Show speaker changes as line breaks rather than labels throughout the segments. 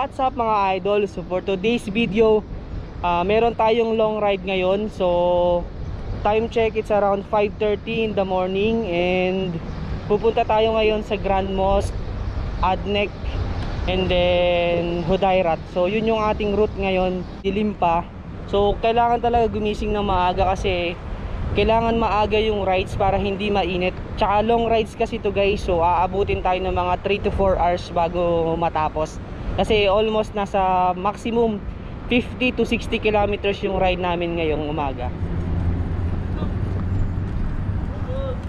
What's up mga idol? So for today's video, meron tayong long ride ngayon. So time check, it's around 5:30 in the morning. And pupunta tayo ngayon sa Grand Mosque, ADNEC, and then HUDAYRIAT. So yun yung ating route ngayon. Dilim pa. So kailangan talaga gumising ng maaga kasi kailangan maaga yung rides para hindi mainit. Tsaka long rides kasi to guys. So aabutin tayo ng mga 3 to 4 hours bago matapos. Kasi almost nasa maximum 50 to 60 kilometers yung ride namin ngayong umaga.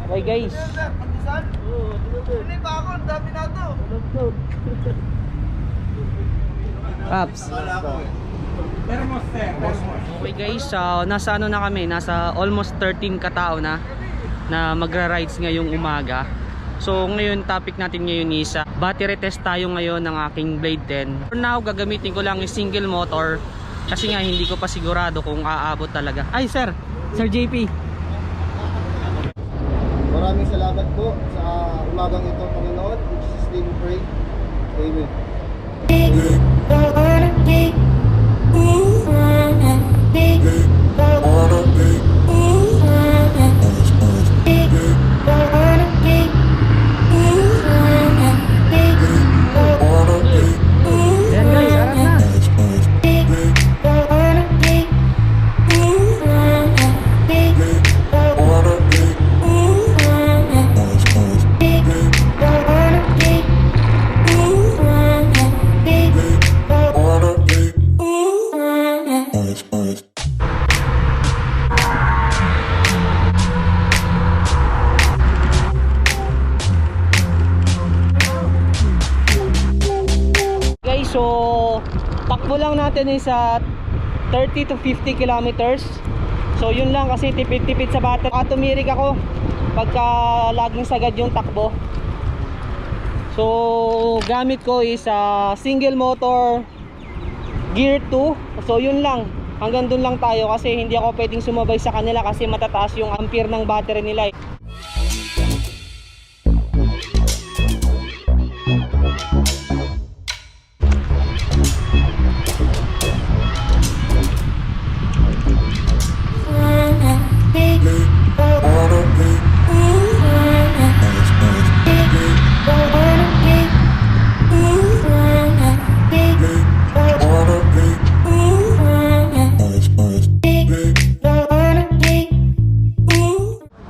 Okay guys. Paps. Okay guys, nasa ano na kami, nasa almost 13 katao na magra-rides ngayong umaga. So ngayon topic natin ngayon is battery test tayo ngayon ng aking Blade 10. For now gagamitin ko lang yung single motor kasi nga hindi ko pa sigurado kung aabot talaga. Ay sir JP,
maraming salamat po sa umagang ito, Panginoon. In Jesus' name we pray. Amen.
so takbo lang natin is 30 to 50 kilometers. So yun lang kasi tipid-tipid sa battery. Tumirik ako pagka laging sagad yung takbo. So gamit ko is single motor gear 2. So yun lang, hanggang dun lang tayo kasi hindi ako pwedeng sumabay sa kanila kasi matataas yung ampere ng battery nila.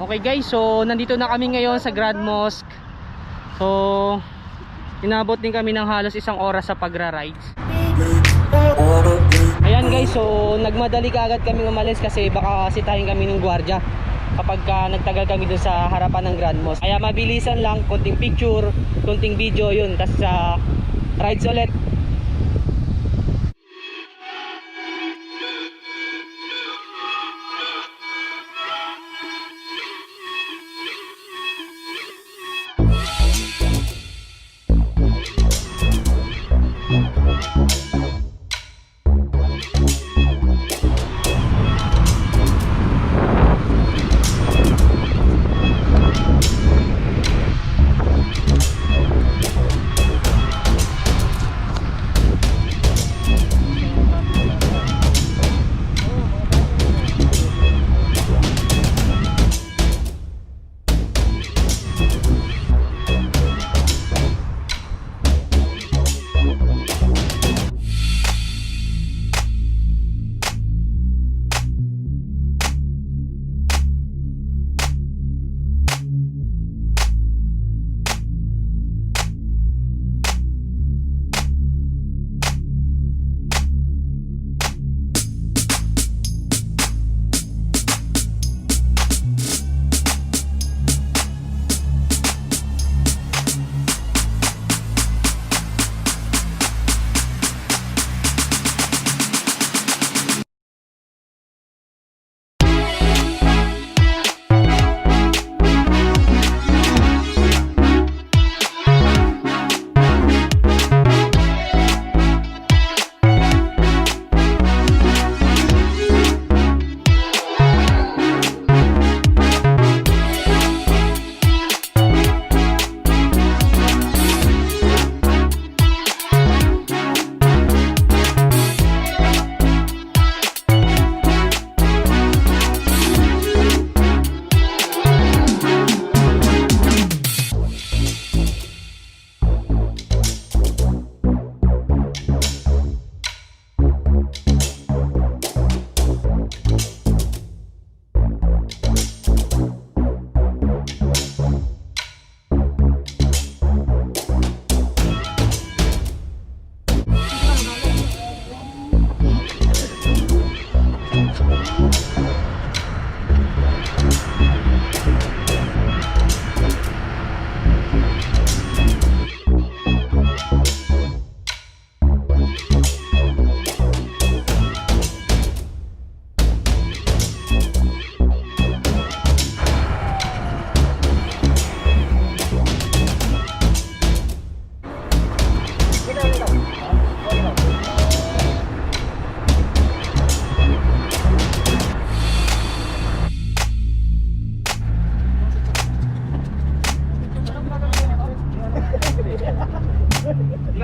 Okay guys, so nandito na kami ngayon sa Grand Mosque. So inabot din kami ng halos 1 oras sa pagra-rides. Ayan guys, so nagmadali kaagad kami umalis kasi baka sitahin kami ng gwardiya kapag nagtagal kami dun sa harapan ng Grand Mosque. Kaya mabilisan lang, konting picture, konting video yun, tas rides ulit.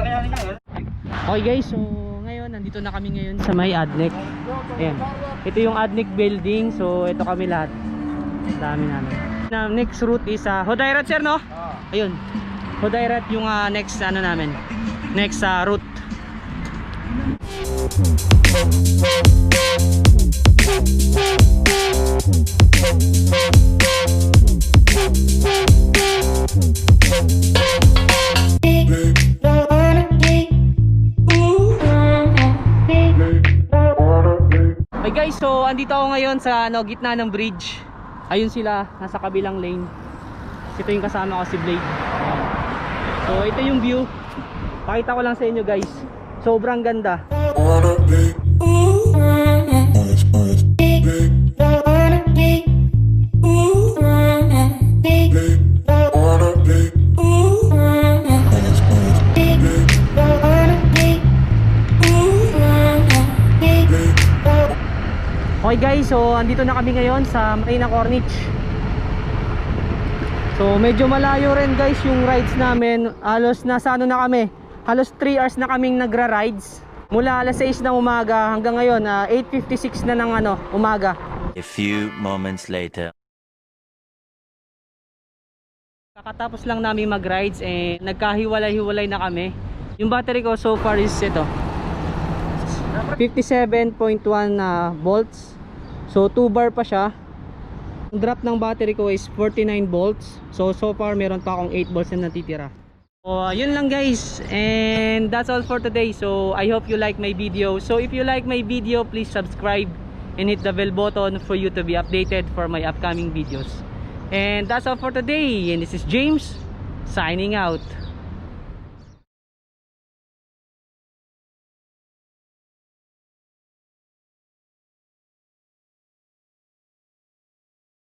Okay guys, so ngayon nandito na kami ngayon sa may ADNEC. Ayan. Ito yung ADNEC building. So ito kami lahat. Dami namin. Next route is HUDAYRIAT sir, no? Ayun. HUDAYRIAT yung next ano namin. Next route. Okay guys, so andito ako ngayon sa gitna ng bridge. Ayun sila, nasa kabilang lane. Ito yung kasama ko, si Blade. So ito yung view. Pakita ko lang sa inyo guys. Sobrang ganda. Okay guys, so andito na kami ngayon sa CORNICHE. So medyo malayo rin guys yung rides namin. Halos nasa ano na kami, halos 3 hours na kaming nagra-rides. Mula alas 6 ng umaga hanggang ngayon 8:56 na ng umaga.
A few moments later.
Kakatapos lang namin mag-rides nagkahiwalay-hiwalay na kami. Yung battery ko so far is ito 57.1 volts. So 2 bar pa siya. Ang drop ng battery ko is 49 volts. So far meron pa akong 8 volts na natitira. So yun lang guys, and that's all for today. So I hope you like my video. So if you like my video, please subscribe and hit the bell button for you to be updated for my upcoming videos. And that's all for today, and this is James signing out.